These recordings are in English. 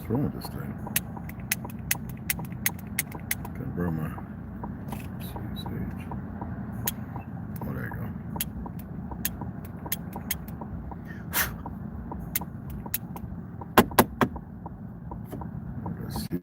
What's wrong with this thing? Can't burn my sage. Oh, there you go. Let's see.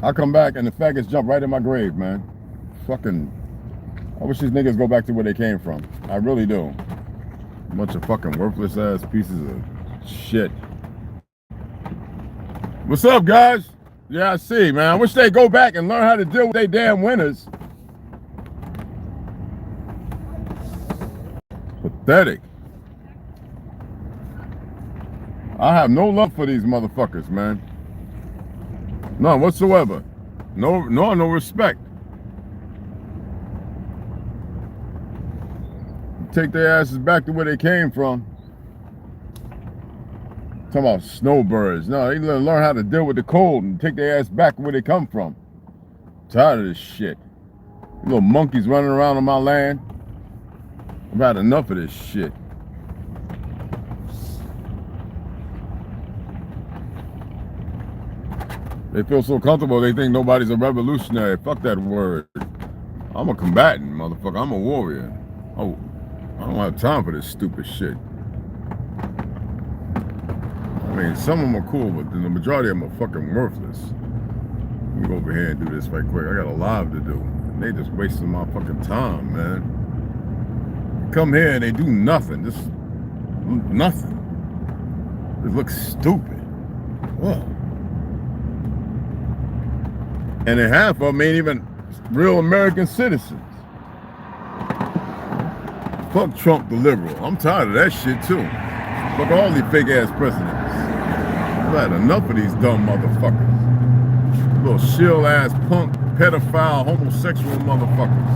I come back and the faggots jump right in my grave, man. Fucking, I wish these niggas go back to where they came from. I really do. Bunch of fucking worthless ass pieces of shit. What's up, guys? Yeah, I see, man. I wish they'd go back and learn how to deal with they damn winners. Pathetic. I have no love for these motherfuckers, man. None whatsoever. No respect. Take their asses back to where they came from. Talking about snowbirds. No, they learn how to deal with the cold and take their ass back where they come from. Tired of this shit. Little monkeys running around on my land. I've had enough of this shit. They feel so comfortable, they think nobody's a revolutionary. Fuck that word. I'm a combatant, motherfucker. I'm a warrior. Oh, I don't have time for this stupid shit. I mean, some of them are cool, but the majority of them are fucking worthless. Let me go over here and do this right quick. I got a live to do. And they just wasting my fucking time, man. Come here and they do nothing. Just nothing. It looks stupid. Whoa. And then half of them ain't even real American citizens. Fuck Trump the liberal. I'm tired of that shit too. Fuck all these fake ass presidents. I've had enough of these dumb motherfuckers. Little shill ass punk, pedophile, homosexual motherfuckers.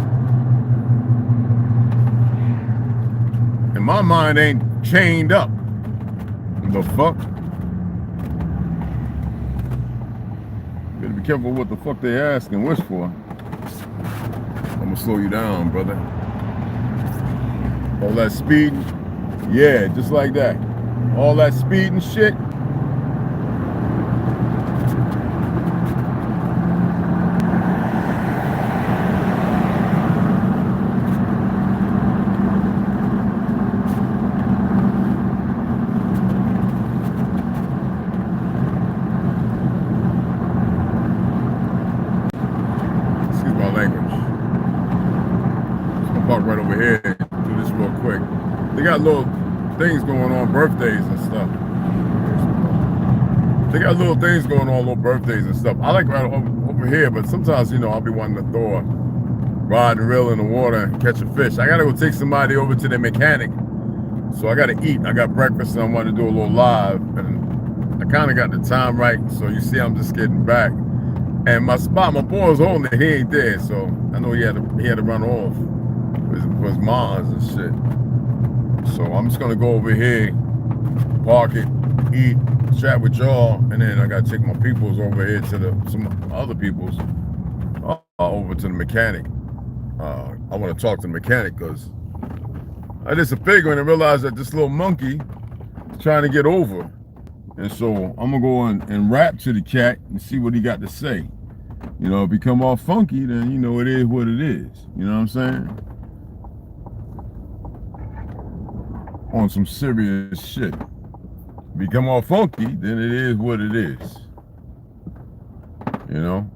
And my mind ain't chained up. The fuck? Better be careful what the fuck they ask and wish for. I'm gonna slow you down, brother. All that speeding, yeah, just like that. All that speeding shit. They got little things going on, birthdays and stuff. They got little things going on, little birthdays and stuff. I like right over here, but sometimes, you know, I'll be wanting to throw a rod and reel in the water and catch a fish. I gotta go take somebody over to the mechanic. So I gotta eat. I got breakfast and I want to do a little live. And I kind of got the time right. So you see, I'm just getting back. And my boy was holding it. He ain't there. So I know he had to run off with his moms and shit. So I'm just gonna go over here, park it, eat, chat with y'all, and then I gotta take my peoples over here to some other peoples over to the mechanic. I want to talk to the mechanic because I did some figuring and realized that this little monkey is trying to get over, and so I'm gonna go and rap to the cat and see what he got to say. You know, if he come off funky, then you know it is what it is. You know what I'm saying? On some serious shit. If he come off funky, then it is what it is. You know?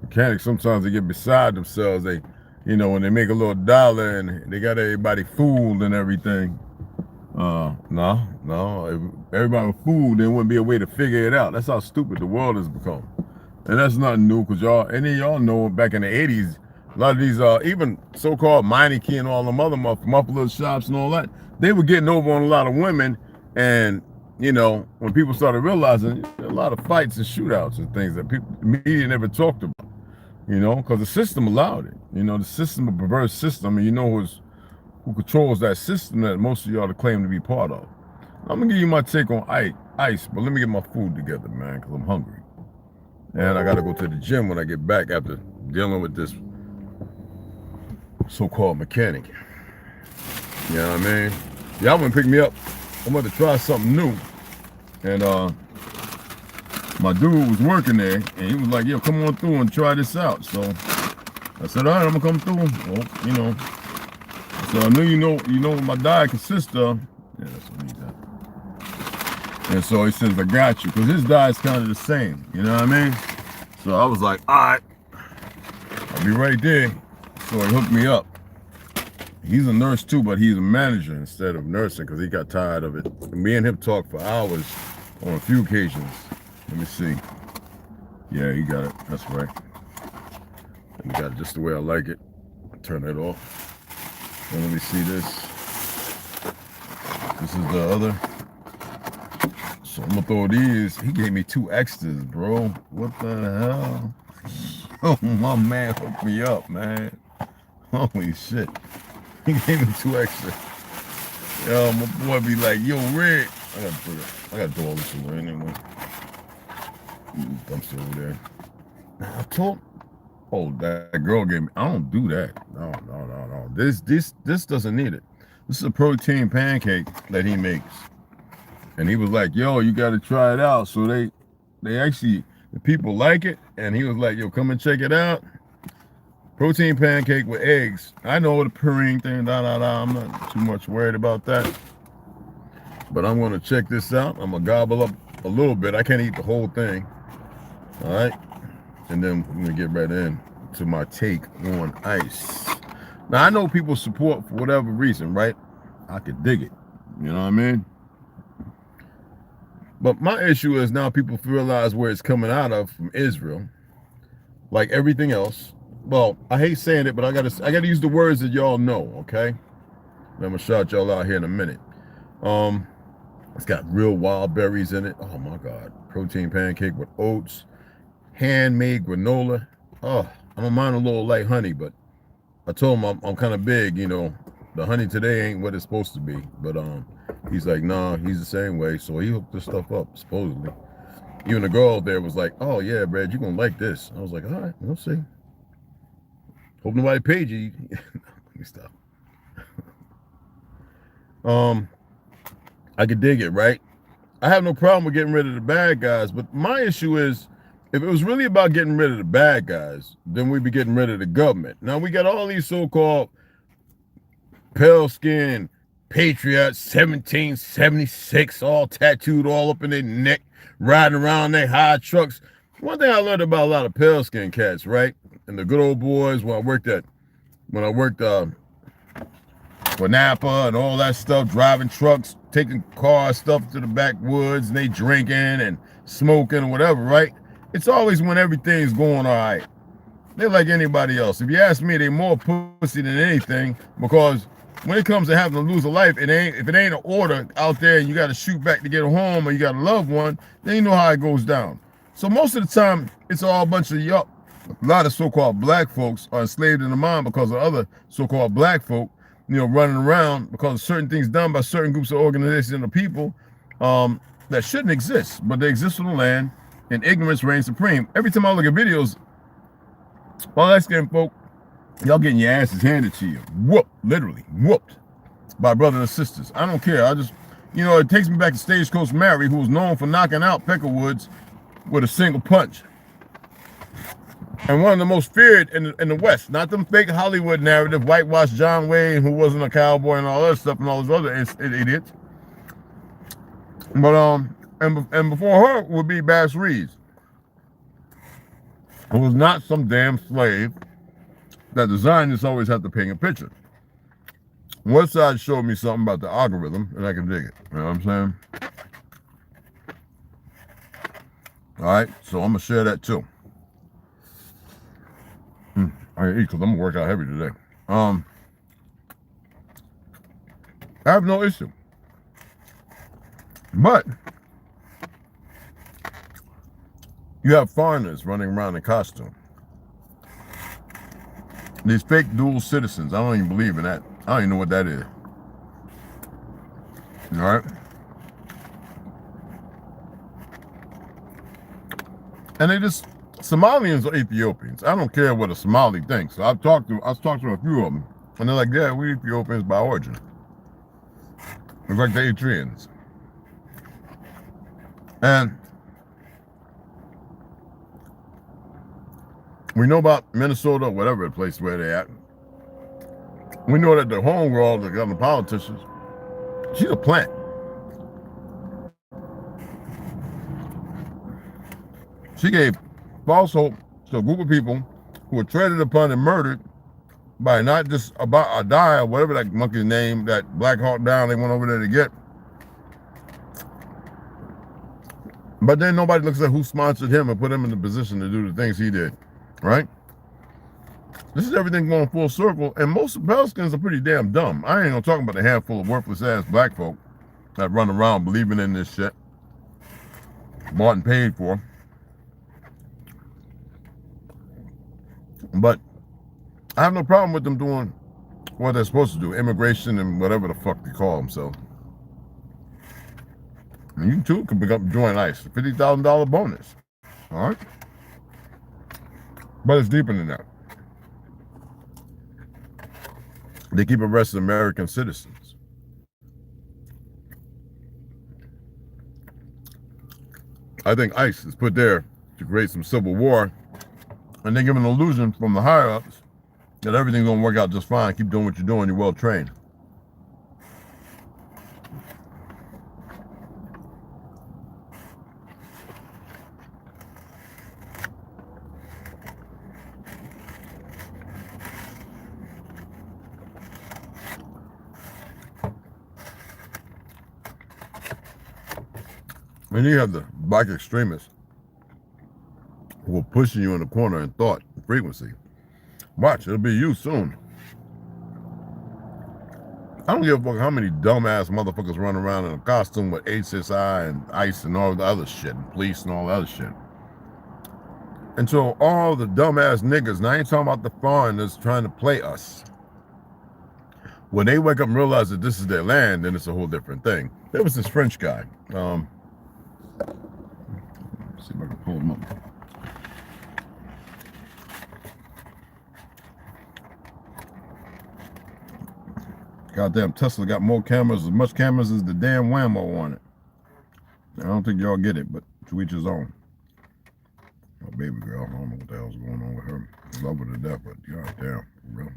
Mechanics, sometimes they get beside themselves. They, you know, when they make a little dollar and they got everybody fooled and everything. No. If everybody was fooled, there wouldn't be a way to figure it out. That's how stupid the world has become. And that's nothing new, because any of y'all know back in the 80s, a lot of these, even so-called Meineke and all them other muffler shops and all that, they were getting over on a lot of women. And, you know, when people started realizing a lot of fights and shootouts and things that the media never talked about, you know, because the system allowed it. You know, the system, a perverse system, and you know who controls that system that most of y'all claim to be part of. I'm gonna give you my take on ice, but let me get my food together, man, because I'm hungry. And I gotta go to the gym when I get back after dealing with this so-called mechanic. You know what I mean? Y'all wanna pick me up? I'm about to try something new. And my dude was working there, and he was like, yo, come on through and try this out. So I said, all right, I'm gonna come through. Well, you know. So I knew you know what my diet consists of. Yeah, that's what I need that. And so he says, I got you, because his diet's kind of the same, you know what I mean? So I was like, all right, I'll be right there. So he hooked me up. He's a nurse too, but he's a manager instead of nursing, because he got tired of it. Me and him talked for hours on a few occasions. Let me see. Yeah, he got it. That's right. And he got it just the way I like it. Turn it off. And let me see this. This is the other. So I'm gonna throw these. He gave me 2 extras, bro. What the hell? Oh, my man hooked me up, man. Holy shit. He gave me 2 extra. Yo, my boy be like, yo, Red. I gotta do all this away anyway. Dumpster over there. I told, oh, that girl gave me, I don't do that. No. This doesn't need it. This is a protein pancake that he makes. And he was like, yo, you gotta try it out. So they actually, the people like it. And he was like, yo, come and check it out. Protein pancake with eggs. I know the purine thing, I'm not too much worried about that. But I'm gonna check this out. I'm gonna gobble up a little bit. I can't eat the whole thing. All right. And then I'm gonna get right in to my take on ice. Now I know people support for whatever reason, right? I could dig it. You know what I mean? But my issue is now people realize where it's coming out of from Israel. Like everything else. Well, I hate saying it, but I gotta use the words that y'all know, okay? And I'm gonna shout y'all out here in a minute. It's got real wild berries in it. Oh my God. Protein pancake with oats, handmade granola. Oh, I don't mind a little light honey, but I told him I'm kind of big, you know. The honey today ain't what it's supposed to be. But he's like, nah, he's the same way. So he hooked this stuff up, supposedly. Even the girl there was like, oh yeah, Brad, you're gonna like this. I was like, all right, we'll see. Hope nobody paid you. Let me stop. I could dig it, right? I have no problem with getting rid of the bad guys, but my issue is, if it was really about getting rid of the bad guys, then we'd be getting rid of the government. Now we got all these so-called pale-skinned patriots, 1776, all tattooed all up in their neck, riding around their high trucks. One thing I learned about a lot of pale-skinned cats, right? And the good old boys when I worked for Napa and all that stuff, driving trucks, taking cars, stuff to the backwoods, and they drinking and smoking or whatever, right? It's always when everything's going all right. They're like anybody else. If you ask me, they're more pussy than anything, because when it comes to having to lose a life, if it ain't an order out there and you got to shoot back to get home, or you got a loved one, then you know how it goes down. So most of the time, it's all a bunch of yup. A lot of so-called black folks are enslaved in the mind because of other so-called black folk, running around because of certain things done by certain groups of organizations and the people that shouldn't exist, but they exist on the land, and ignorance reigns supreme. Every time I look at videos, all that skin folk, y'all getting your asses handed to you. Whooped, literally, whooped by brothers and sisters. I don't care. I just, it takes me back to Stagecoach Mary, who was known for knocking out Peckerwoods with a single punch. And one of the most feared in the West. Not them fake Hollywood narrative, whitewash John Wayne, who wasn't a cowboy and all that stuff, and all those other idiots. But, and before her would be Bass Reeves, who was not some damn slave that the Zionists always have to paint a picture. One side showed me something about the algorithm, and I can dig it. You know what I'm saying? All right, so I'm going to share that too. I eat because I'm going to work out heavy today. I have no issue. But you have foreigners running around in costume. These fake dual citizens, I don't even believe in that. I don't even know what that is. All right? And they just, Somalians or Ethiopians. I don't care what a Somali thinks. So I've talked to a few of them, and they're like, yeah, we're Ethiopians by origin. It's like the Eritreans. And we know about Minnesota, whatever the place where they're at. We know that the homegirl, the government politicians, she's a plant. She gave false hope to a group of people who were treaded upon and murdered by not just about a die or whatever that monkey's name, that Black Hawk Down they went over there to get. But then nobody looks at who sponsored him and put him in the position to do the things he did, right? This is everything going full circle, and most Republicans are pretty damn dumb. I ain't gonna talk about a handful of worthless ass black folk that run around believing in this shit, bought and paid for. But I have no problem with them doing what they're supposed to do, immigration and whatever the fuck they call themselves. And you too can join ICE, $50,000 bonus. All right, but it's deeper than that. They keep arresting American citizens. I think ICE is put there to create some civil war, and they give an illusion from the higher ups that everything's gonna work out just fine. Keep doing what you're doing. You're well trained. And you have the black extremists who are pushing you in the corner in thought and frequency. Watch, it'll be you soon. I don't give a fuck how many dumbass motherfuckers run around in a costume with HSI and ICE and all the other shit, and police and all the other shit. And so all the dumbass niggas, and I ain't talking about the foreigners trying to play us. When they wake up and realize that this is their land, then it's a whole different thing. There was this French guy. Let's see if I can pull him up. Goddamn Tesla got more cameras, as much cameras as the damn Whammo on it. I don't think y'all get it, but to each his own. Oh, baby girl, I don't know what the hell's going on with her. I love her to death, but goddamn, for real.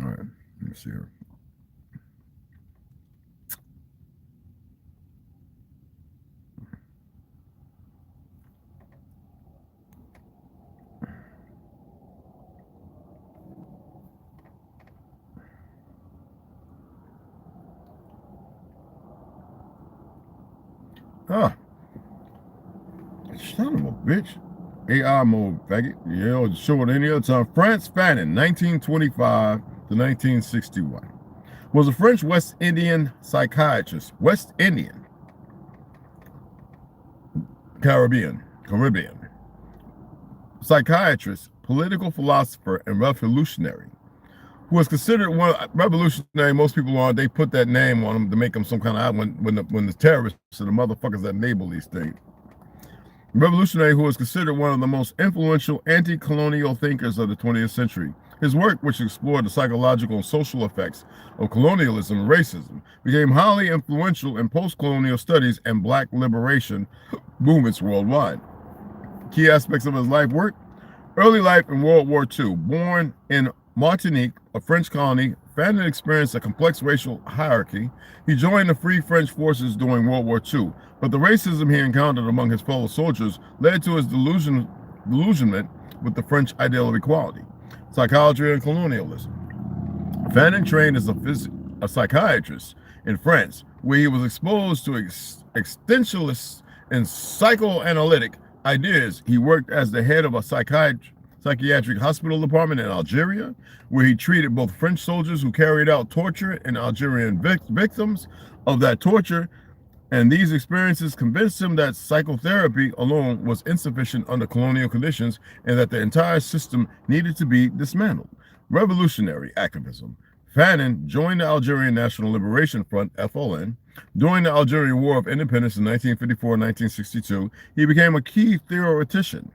All right, let me see her. Ah, son of a bitch. AI mode, faggot. Yeah, show it any other time. France Fanon, 1925 to 1961. Was a French West Indian psychiatrist. West Indian. Caribbean. Psychiatrist, political philosopher, and revolutionary. Who was considered one revolutionary. Most people are. They put that name on him to make him some kind of when the terrorists and the motherfuckers that enable these things. Revolutionary who was considered one of the most influential anti-colonial thinkers of the 20th century. His work, which explored the psychological and social effects of colonialism and racism, became highly influential in post-colonial studies and black liberation movements worldwide. Key aspects of his life work: early life in World War II. Born in Martinique, a French colony, Fanon experienced a complex racial hierarchy. He joined the Free French Forces during World War II, but the racism he encountered among his fellow soldiers led to his disillusionment with the French ideal of equality. Psychology and colonialism. Fanon trained as a psychiatrist in France, where he was exposed to existentialist and psychoanalytic ideas. He worked as the head of a psychiatric hospital department in Algeria, where he treated both French soldiers who carried out torture and Algerian victims of that torture, and these experiences convinced him that psychotherapy alone was insufficient under colonial conditions and that the entire system needed to be dismantled. Revolutionary activism. Fanon joined the Algerian National Liberation Front, FLN. During the Algerian War of Independence in 1954-1962, he became a key theoretician,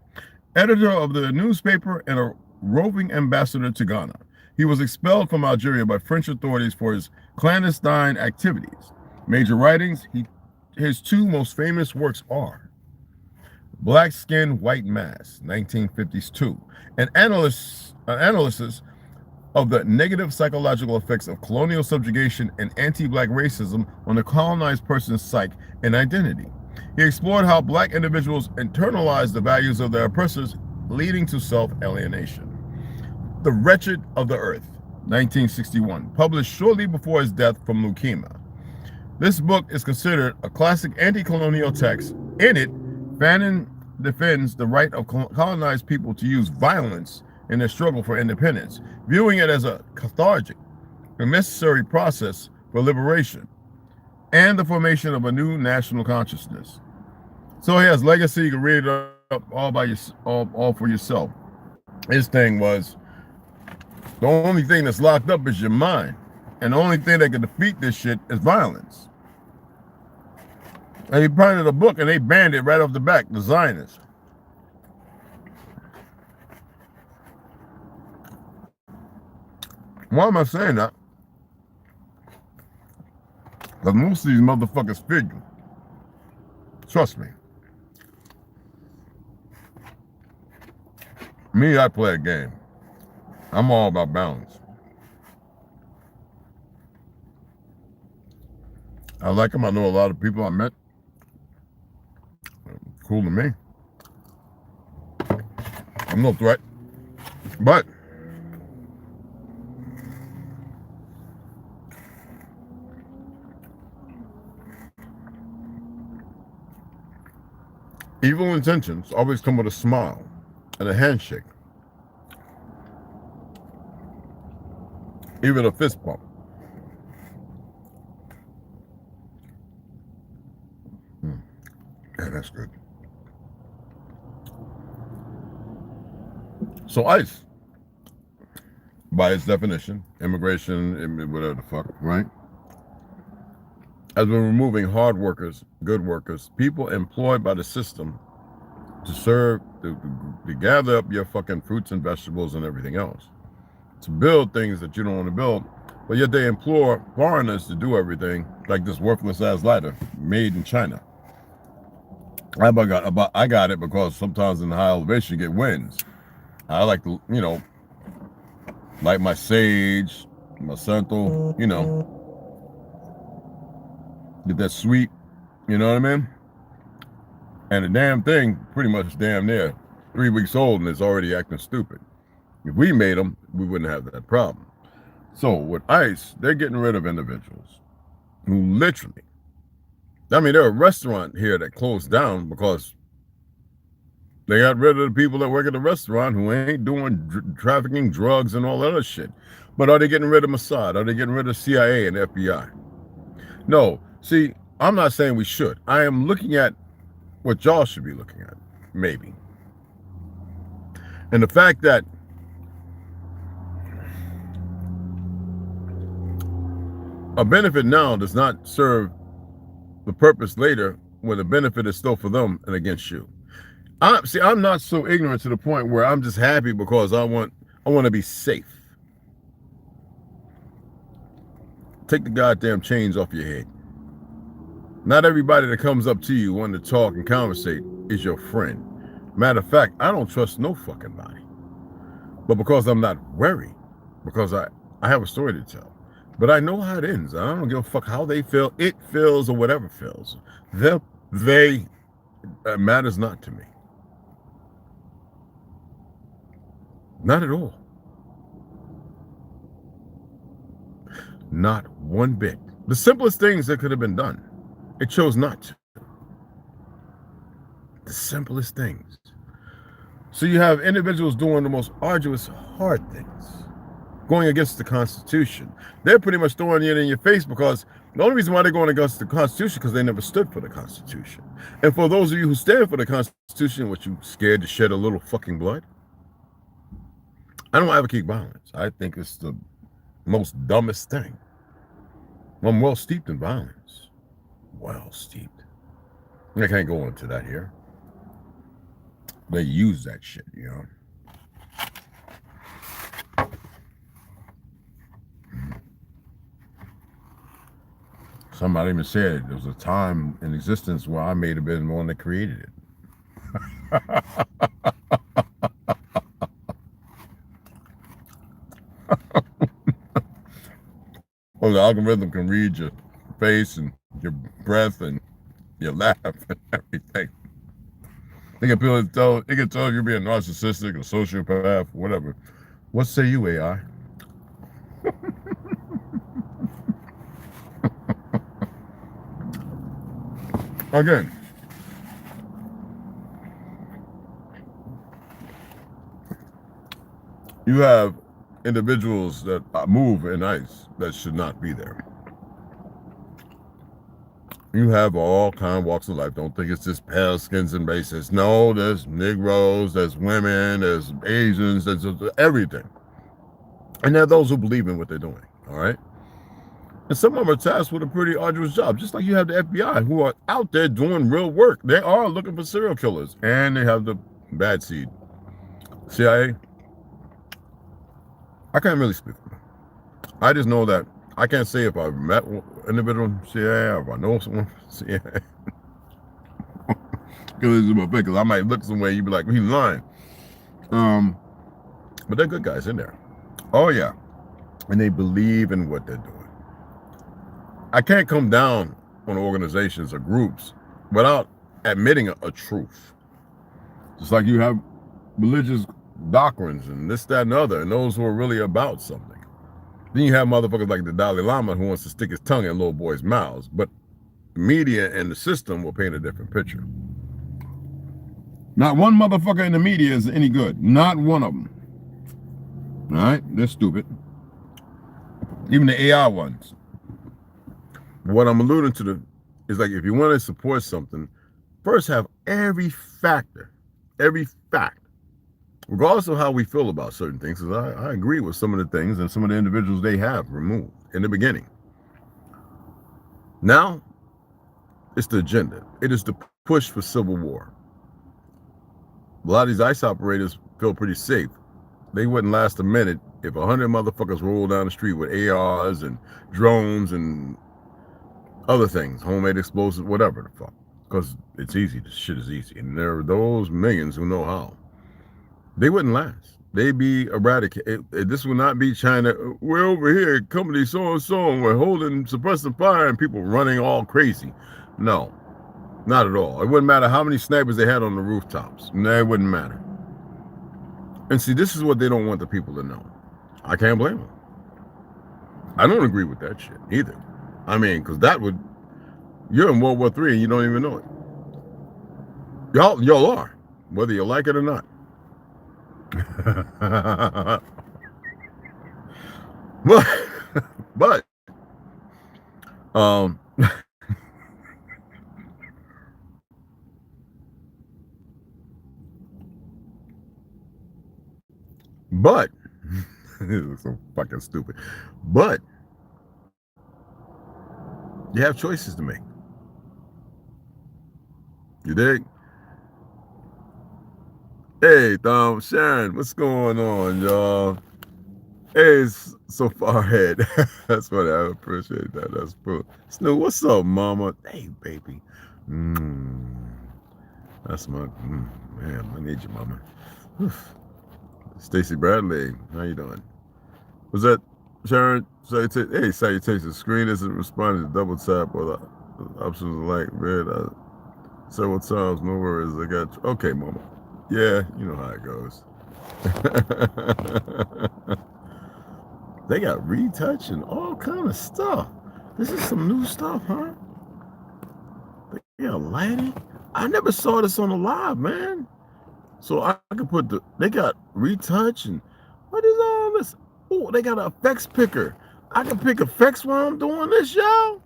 editor of the newspaper, and a roving ambassador to Ghana. He was expelled from Algeria by French authorities for his clandestine activities. Major writings: his two most famous works are Black Skin, White Mass, 1952, an analysis of the negative psychological effects of colonial subjugation and anti-black racism on the colonized person's psyche and identity. He explored how black individuals internalize the values of their oppressors, leading to self-alienation. The Wretched of the Earth, 1961, published shortly before his death from leukemia. This book is considered a classic anti-colonial text. In it, Fanon defends the right of colonized people to use violence in their struggle for independence, viewing it as a cathartic and necessary process for liberation and the formation of a new national consciousness. So he has legacy. You can read it up all for yourself. His thing was, the only thing that's locked up is your mind, and the only thing that can defeat this shit is violence. And he printed a book and they banned it right off the back, the Zionists. Why am I saying that? Because most of these motherfuckers figure. Trust me. Me, I play a game. I'm all about balance. I like them. I know a lot of people I met. Cool to me. I'm no threat. But evil intentions always come with a smile and a handshake. Even a fist bump. Yeah, that's good. So ICE, by its definition, immigration, whatever the fuck, right, has been removing hard workers, good workers, people employed by the system to serve, to gather up your fucking fruits and vegetables and everything else, to build things that you don't want to build, but yet they implore foreigners to do everything, like this worthless ass lighter made in China. I got it because sometimes in the high elevation you get winds. I like to, light my sage, my santo, get that sweet, you know what I mean? And the damn thing, pretty much damn near 3 weeks old and it's already acting stupid. If we made them, we wouldn't have that problem. So with ICE, they're getting rid of individuals who literally I mean, there are a restaurant here that closed down because they got rid of the people that work at the restaurant who ain't doing trafficking, drugs, and all that other shit. But are they getting rid of Mossad? Are they getting rid of CIA and FBI? No. See, I'm not saying we should. I am looking at what y'all should be looking at, maybe. And the fact that a benefit now does not serve the purpose later when the benefit is still for them and against you. I'm not so ignorant to the point where I'm just happy because I want to be safe. Take the goddamn chains off your head. Not everybody that comes up to you wanting to talk and conversate is your friend. Matter of fact, I don't trust no fucking body. But because I'm not worried, because I have a story to tell. But I know how it ends. I don't give a fuck how they feel, it feels, or whatever feels. They matters not to me. Not at all. Not one bit. The simplest things that could have been done, it chose not to. The simplest things. So you have individuals doing the most arduous, hard things, going against the Constitution. They're pretty much throwing it in your face because the only reason why they're going against the Constitution is because they never stood for the Constitution. And for those of you who stand for the Constitution, what, you scared to shed a little fucking blood? I don't advocate violence. I think it's the most dumbest thing. I'm well steeped in violence. Well steeped. I can't go into that here. They use that shit, you know. Somebody even said there was a time in existence where I may have been the one that created it. Well, the algorithm can read your face and your breath and your laugh and everything. It can tell if you're being narcissistic or sociopath, whatever. What say you, AI? Again, you have individuals that move in ice that should not be there. You have all kind of walks of life. Don't think it's just pale skins and races. No, there's Negroes, there's women, there's Asians, there's everything. And there are those who believe in what they're doing, all right? And some of them are tasked with a pretty arduous job, just like you have the FBI who are out there doing real work. They are looking for serial killers, and they have the bad seed. CIA, I can't really speak for them. I just know that I can't say if I've met an individual from CIA or if I know someone from CIA. Because I might look somewhere, you'd be like, he's lying. But they're good guys in there. Oh, yeah. And they believe in what they're doing. I can't come down on organizations or groups without admitting a truth. Just like you have religious doctrines and this, that, and other, and those who are really about something. Then you have motherfuckers like the Dalai Lama who wants to stick his tongue in little boys' mouths, but the media and the system will paint a different picture. Not one motherfucker in the media is any good. Not one of them. All right? They're stupid. Even the AI ones. What I'm alluding to is like, if you want to support something, first have every fact, regardless of how we feel about certain things, because I agree with some of the things and some of the individuals they have removed in the beginning. Now, it's the agenda. It is the push for civil war. A lot of these ICE operators feel pretty safe. They wouldn't last a minute if 100 motherfuckers roll down the street with ARs and drones and other things, homemade explosives, whatever the fuck. Because it's easy. This shit is easy. And there are those millions who know how. They wouldn't last. They'd be eradicated. This would not be China. We're over here, company so-and-so, and we're holding, suppressing fire, and people running all crazy. No, not at all. It wouldn't matter how many snipers they had on the rooftops. No, it wouldn't matter. And see, this is what they don't want the people to know. I can't blame them. I don't agree with that shit either. I mean, because that would You're in World War III and you don't even know it. Y'all are, whether you like it or not. but um but this is so fucking stupid. But you have choices to make. You dig? Hey, Sharon, what's going on, y'all? Hey, it's so far ahead. That's what I appreciate that. That's cool. Snoop, what's up, mama? Hey, baby. That's my man. I need you, mama. Stacy Bradley, how you doing? Was that Sharon? Hey, salutation. Screen isn't responding to double tap or the options like red. Several times. No worries. I got you. Okay, mama. Yeah, you know how it goes. They got retouch and all kind of stuff. This is some new stuff, huh? They got lighting. I never saw this on the live, man. So I could put they got retouch and what is all this? Oh, they got an effects picker. I can pick effects while I'm doing this, y'all.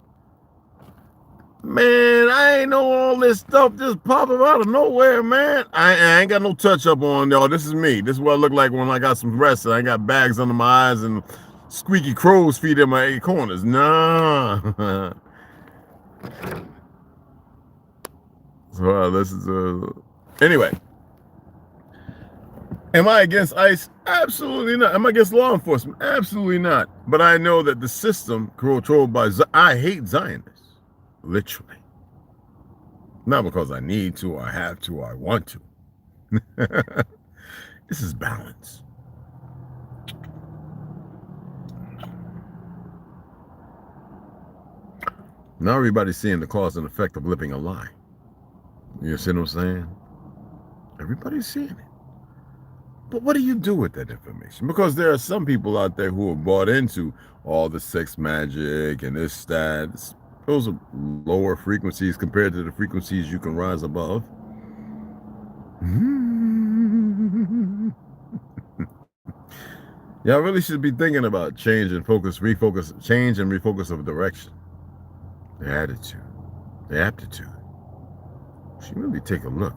Man, I ain't know all this stuff just popping out of nowhere, man. I ain't got no touch up on, y'all. This is me. This is what I look like when I got some rest and I ain't got bags under my eyes and squeaky crow's feet in my 8 corners. Nah. So this is anyway. Am I against ICE? Absolutely not. Am I against law enforcement? Absolutely not. But I know that the system controlled by I hate Zionists. Literally. Not because I need to, or I have to, or I want to. This is balance. Now everybody's seeing the cause and effect of living a lie. You see what I'm saying? Everybody's seeing it. But what do you do with that information? Because there are some people out there who are bought into all the sex magic and this, that. Those are lower frequencies compared to the frequencies you can rise above. Y'all really should be thinking about change and focus, refocus, change and refocus of direction. The attitude, the aptitude. You should really take a look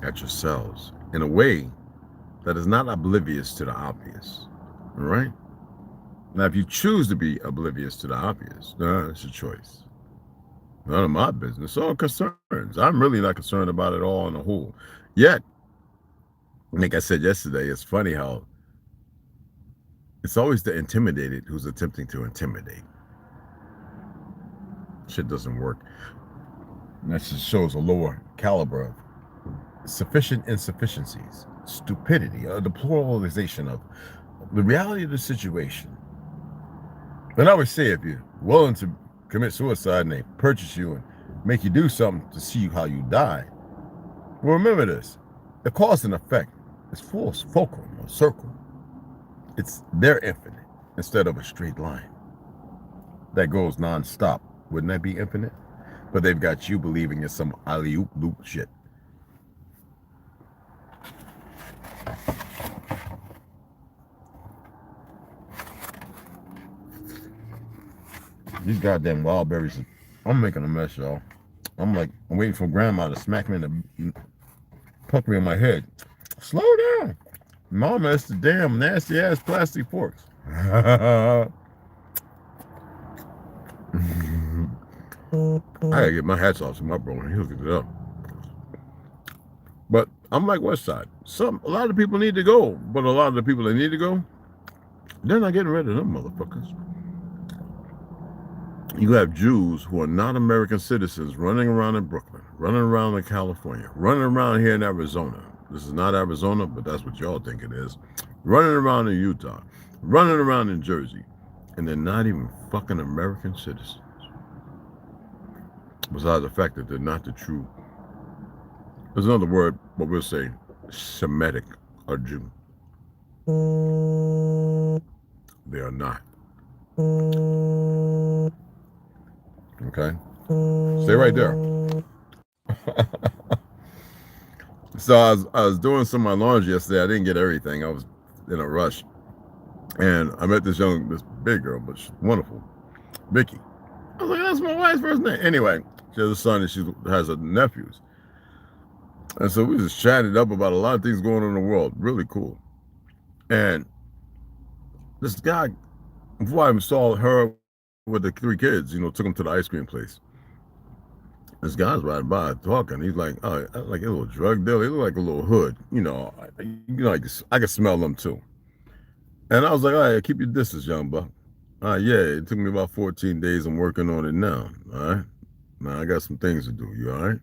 at yourselves in a way that is not oblivious to the obvious. All right? Now, if you choose to be oblivious to the obvious, it's your choice. None of my business. All concerns. I'm really not concerned about it all on the whole. Yet, like I said yesterday, it's funny how it's always the intimidated who's attempting to intimidate. Shit doesn't work. And that just shows a lower caliber of sufficient insufficiencies, stupidity, a deploralization of the reality of the situation. And I always say, if you're willing to commit suicide and they purchase you and make you do something to see how you die, well, remember this: the cause and effect is fulcrum or circle. It's their infinite instead of a straight line that goes non-stop. Wouldn't that be infinite? But they've got you believing in some alley-oop loop shit. These goddamn wild berries, I'm making a mess, y'all. I'm waiting for grandma to smack me in the puck me in my head. Slow down. Mama, it's the damn nasty ass plastic forks. I gotta get my hats off to my brother. He'll get it up. But I'm like West Side. A lot of people need to go, but a lot of the people that need to go, they're not getting rid of them motherfuckers. You have Jews who are not American citizens running around in Brooklyn, running around in California, running around here in Arizona. This is not Arizona, but that's what y'all think it is. Running around in Utah, running around in Jersey, and they're not even fucking American citizens. Besides the fact that they're not the true, there's another word, what we'll say, Semitic or Jew. They are not. Okay? Stay right there. So I was doing some of my laundry yesterday. I didn't get everything. I was in a rush. And I met this big girl, but she's wonderful. Vicky. I was like, that's my wife's first name. Anyway, she has a son and she has a nephews. And so we just chatted up about a lot of things going on in the world. Really cool. And this guy, before I saw her with the 3 kids, took them to the ice cream place. This guy's riding by talking. He's like, oh, like a little drug dealer. He looked like a little hood. I could smell them too. And I was like, all right, keep your distance, young buck. Yeah, it took me about 14 days. I'm working on it now. All right. Now I got some things to do. You all right?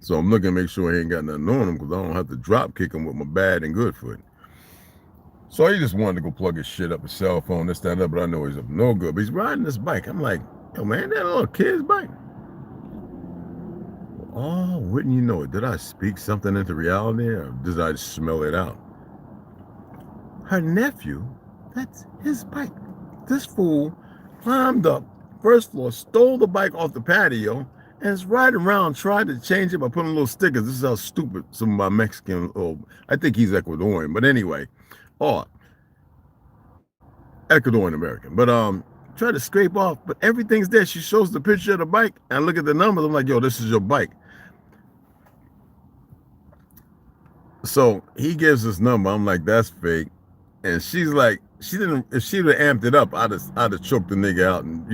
So I'm looking to make sure he ain't got nothing on him because I don't have to drop kick him with my bad and good foot. So he just wanted to go plug his shit up, his cell phone, this, that, and that, but I know he's up no good. But he's riding this bike. I'm like, yo, man, that little kid's bike. Oh, wouldn't you know it? Did I speak something into reality or did I just smell it out? Her nephew, that's his bike. This fool climbed up first floor, stole the bike off the patio, and is riding around trying to change it by putting little stickers. This is how stupid some of my Mexican, I think he's Ecuadorian, but anyway, Ecuadorian American. But try to scrape off, but everything's there. She shows the picture of the bike, and I look at the numbers. I'm like, yo, this is your bike. So he gives this number. I'm like, that's fake. And she's like, if she would have amped it up, I'd have choked the nigga out and,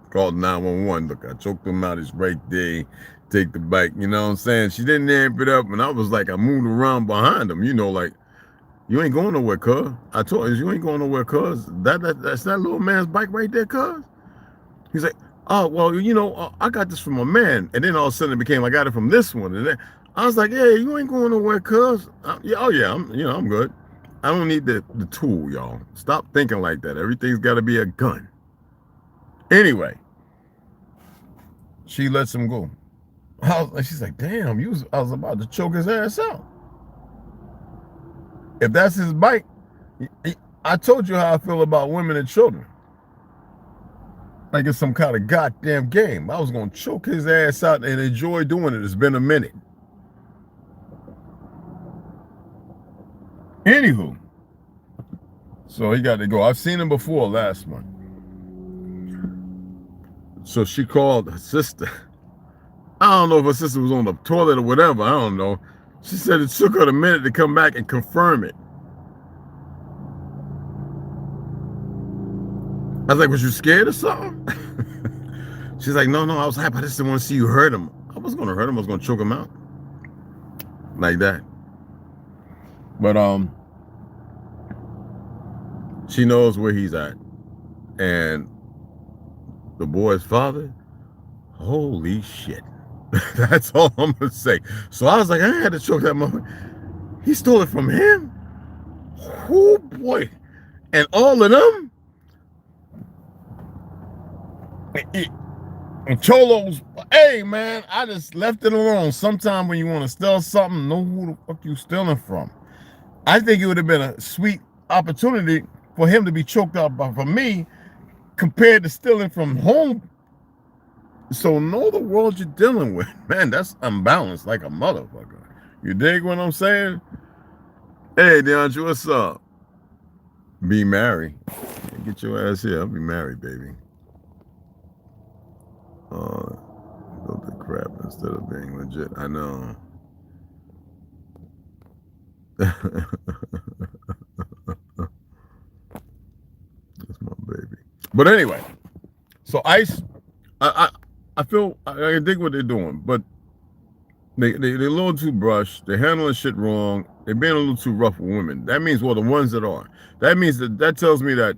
called 911. Look, I choked him out. It's right there. Take the bike. You know what I'm saying? She didn't amp it up. And I was like, I moved around behind him, like, you ain't going nowhere, cuz. I told her, you ain't going nowhere, cuz. That's that little man's bike right there, cuz. He's like, oh, well, I got this from a man. And then all of a sudden it became, I got it from this one. And then I was like, hey, you ain't going nowhere, cuz. I'm good. I don't need the tool, y'all. Stop thinking like that. Everything's got to be a gun. Anyway, she lets him go. She's like, damn, I was about to choke his ass out. If that's his bike, I told you how I feel about women and children. Like it's some kind of goddamn game. I was going to choke his ass out and enjoy doing it. It's been a minute. Anywho, so he got to go. I've seen him before last month. So she called her sister. I don't know if her sister was on the toilet or whatever. I don't know. She said it took her a minute to come back and confirm it. I was like, was you scared or something? She's like, no, I was happy. I just didn't want to see you hurt him. I was going to hurt him. I was going to choke him out. Like that. But she knows where he's at. And the boy's father, holy shit. That's all I'm going to say. So I was like, I had to choke that mother. He stole it from him? Oh, boy. And all of them? And Cholo's, hey, man, I just left it alone. Sometime when you want to steal something, know who the fuck you stealing from. I think it would have been a sweet opportunity for him to be choked out from me compared to stealing from home. So know the world you're dealing with. Man, that's unbalanced like a motherfucker. You dig what I'm saying? Hey, DeAndre, what's up? Be married. Get your ass here. I'll be married, baby. Built the crap instead of being legit. I know. That's my baby. But anyway, so ICE, I feel I dig what they're doing, but they're a little too brushed. They're handling shit wrong. They're being a little too rough with women. That means, well, the ones that are. That means that tells me that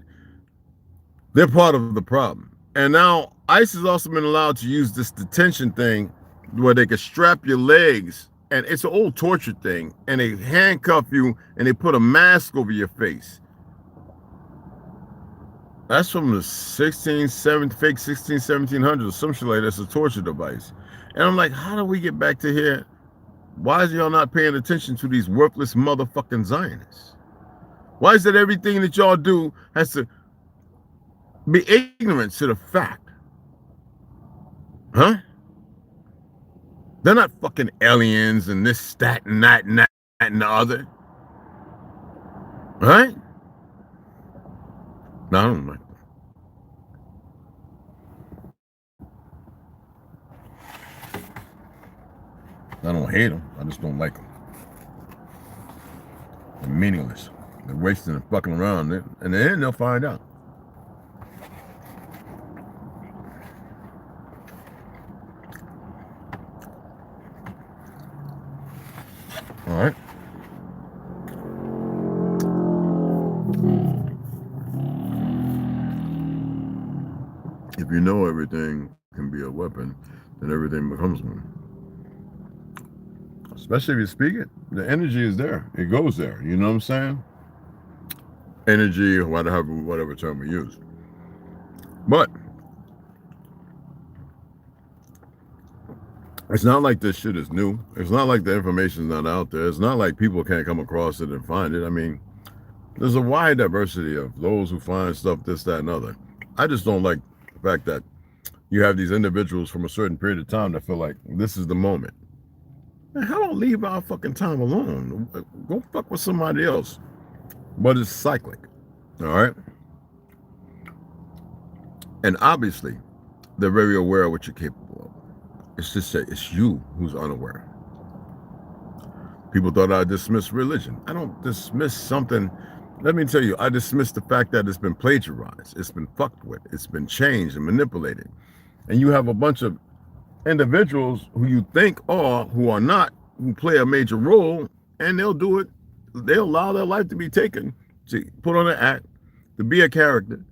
they're part of the problem. And now ICE has also been allowed to use this detention thing where they can strap your legs, and it's an old torture thing, and they handcuff you and they put a mask over your face. That's from the 1700s or some shit like that. That's a torture device. And I'm like, how do we get back to here? Why is y'all not paying attention to these worthless motherfucking Zionists? Why is it everything that y'all do has to be ignorant to the fact, huh? They're not fucking aliens and this, that, and that, and the other. Right? No, I don't like them. I don't hate them. I just don't like them. They're meaningless. They're wasting and fucking around. And in the end, they'll find out. All right. If you know everything can be a weapon, then everything becomes one. Especially if you speak it, the energy is there. It goes there. You know what I'm saying? Energy, or whatever term we use. But it's not like this shit is new. It's not like the information's not out there. It's not like people can't come across it and find it. I mean, there's a wide diversity of those who find stuff, this, that, and other. I just don't like the fact that you have these individuals from a certain period of time that feel like this is the moment. Man, hell, don't leave our fucking time alone. Go fuck with somebody else. But it's cyclic. All right? And obviously, they're very aware of what you're capable of. It's just that it's you who's unaware. People thought I dismissed religion. I don't dismiss something. Let me tell you, I dismiss the fact that it's been plagiarized. It's been fucked with. It's been changed and manipulated. And you have a bunch of individuals who you think are, who are not, who play a major role, and they'll do it. They'll allow their life to be taken, to put on an act, to be a character.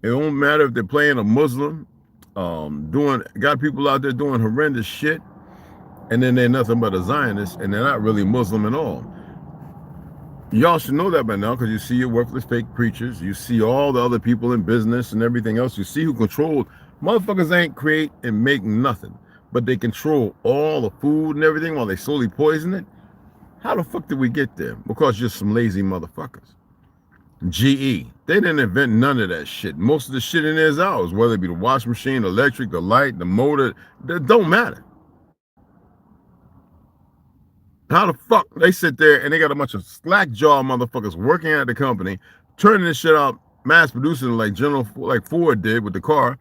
It don't matter if they're playing a Muslim, got people out there doing horrendous shit, and then they're nothing but a Zionist, and they're not really Muslim at all. Y'all should know that by now, because you see your worthless fake preachers, you see all the other people in business and everything else, you see who control. Motherfuckers ain't create and make nothing, but they control all the food and everything while they slowly poison it. How the fuck did we get there? Because you're some lazy motherfuckers. GE, they didn't invent none of that shit. Most of the shit in there is ours, whether it be the washing machine, the electric, the light, the motor, that don't matter. How the fuck they sit there and they got a bunch of slack jaw motherfuckers working at the company, turning this shit out, mass producing like Ford did with the car,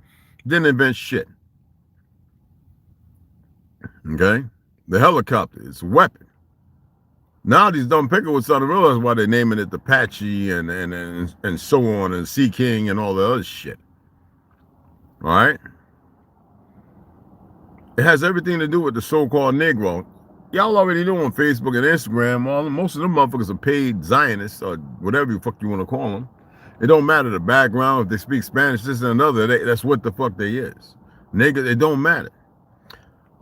didn't invent shit. Okay? The helicopter is a weapon. Now these dumb pickles starting to realize why they're naming it the Apache and so on, and Sea King and all the other shit. All right? It has everything to do with the so-called Negro. Y'all already know on Facebook and Instagram, most of them motherfuckers are paid Zionists or whatever the fuck you want to call them. It don't matter the background, if they speak Spanish, this and another, that's what the fuck they is. Nigga, it don't matter.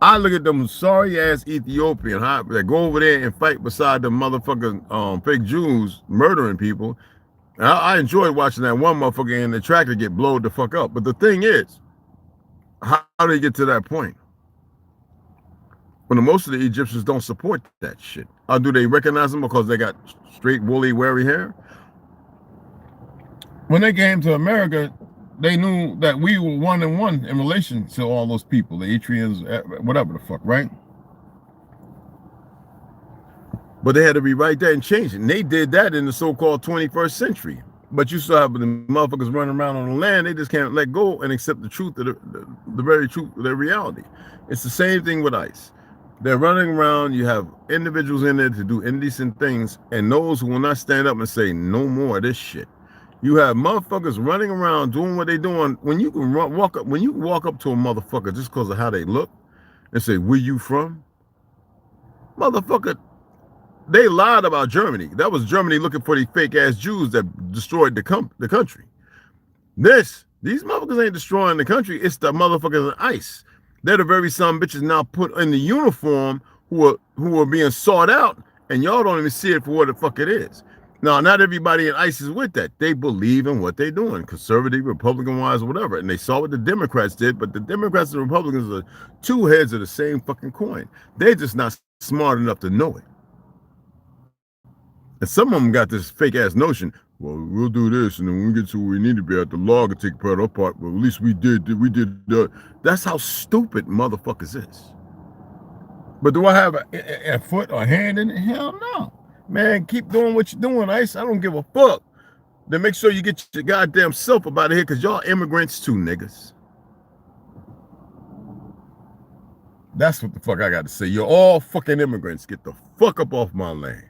I look at them sorry ass Ethiopian that go over there and fight beside the motherfucking fake Jews murdering people. I enjoyed watching that one motherfucker in the tractor get blowed the fuck up. But the thing is, how do they get to that point? When most of the Egyptians don't support that shit. Or do they recognize them because they got straight woolly wary hair? When they came to America, they knew that we were one and one in relation to all those people, the Etrians, whatever the fuck, right? But they had to rewrite that and change it. And they did that in the so-called 21st century. But you still have the motherfuckers running around on the land, they just can't let go and accept the truth of the very truth of their reality. It's the same thing with ICE. They're running around, you have individuals in there to do indecent things, and those who will not stand up and say no more of this shit. You have motherfuckers running around doing what they're doing. When you can walk up to a motherfucker just because of how they look and say, "Where you from?" Motherfucker, they lied about Germany. That was Germany looking for these fake ass Jews that destroyed the country. These motherfuckers ain't destroying the country. It's the motherfuckers in ICE. They're the very some bitches now put in the uniform who are being sought out, and y'all don't even see it for what the fuck it is. Now, not everybody in ICE is with that. They believe in what they're doing, conservative, Republican-wise, whatever. And they saw what the Democrats did, but the Democrats and Republicans are two heads of the same fucking coin. They're just not smart enough to know it. And some of them got this fake-ass notion, well, we'll do this, and then when we get to where we need to be at, the law can take part of our part, but at least we did that. That's how stupid motherfuckers is. But do I have a foot or a hand in it? Hell no. Man, keep doing what you're doing, Ice. I don't give a fuck. Then make sure you get your goddamn self up out of here, because y'all immigrants too, niggas. That's what the fuck I got to say. You're all fucking immigrants. Get the fuck up off my land.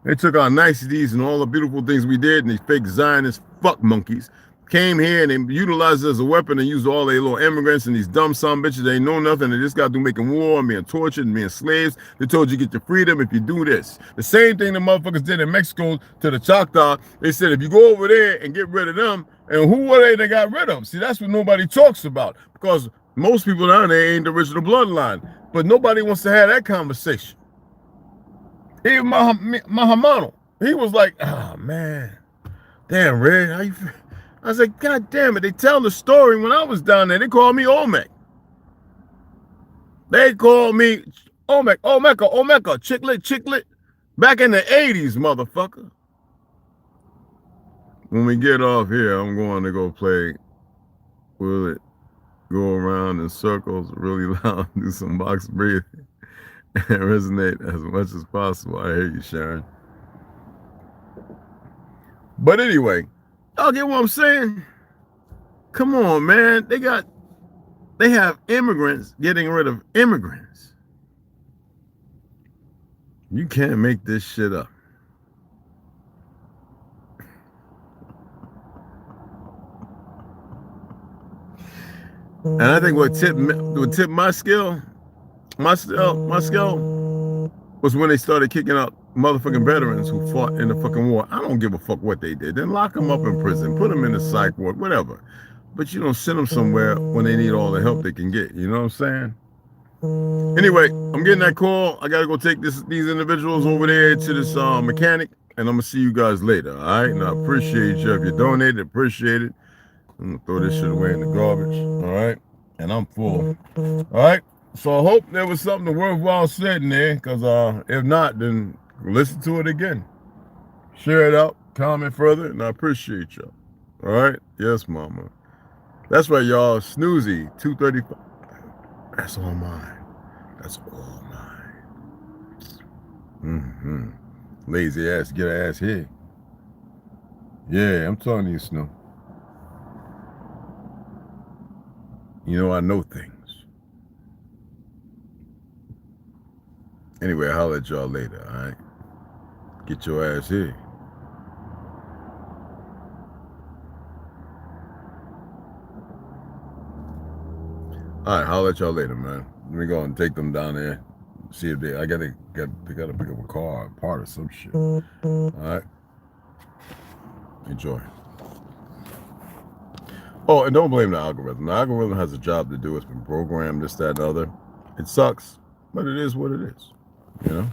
They took our niceties and all the beautiful things we did, and these fake Zionist fuck monkeys came here and they utilized it as a weapon and used all their little immigrants and these dumb son bitches. They know nothing. They just got to making war and being tortured and being slaves. They told you get your freedom if you do this. The same thing the motherfuckers did in Mexico to the Choctaw. They said if you go over there and get rid of them, and who were they got rid of? See, that's what nobody talks about, because most people down there ain't the original bloodline. But nobody wants to have that conversation. Even Mahamano, he was like, oh man, damn, Red, how you feel? I was like, God damn it, they tell the story when I was down there. They called me Olmec. They called me Olmec, Chicklet, back in the 80s, motherfucker. When we get off here, I'm going to go play Will It Go Around in Circles really loud, do some box breathing, and resonate as much as possible. I hear you, Sharon. But anyway, y'all get what I'm saying? Come on, man. They have immigrants getting rid of immigrants. You can't make this shit up. And I think what tipped my skill was when they started kicking out motherfucking veterans who fought in the fucking war. I don't give a fuck what they did. Then lock them up in prison, put them in the psych ward, whatever. But you don't send them somewhere when they need all the help they can get. You know what I'm saying? Anyway, I'm getting that call. I got to go take these individuals over there to this mechanic, and I'm going to see you guys later, all right? And I appreciate you. If you donated, appreciate it. I'm going to throw this shit away in the garbage, all right? And I'm full, all right? So I hope there was something worthwhile said in there, because if not, then listen to it again. Share it out, comment further, and I appreciate y'all. All right? Yes, mama. That's right, y'all. Snoozy, 235. That's all mine. That's all mine. Lazy ass, get her ass here. Yeah, I'm telling you, Snow. You know I know things. Anyway, I'll holler at y'all later, all right? Get your ass here. All right, holler at y'all later, man. Let me go and take them down there. See if they gotta pick up a car or a part or some shit. All right. Enjoy. Oh, and don't blame the algorithm. The algorithm has a job to do. It's been programmed, this, that, and other. It sucks, but it is what it is. You know?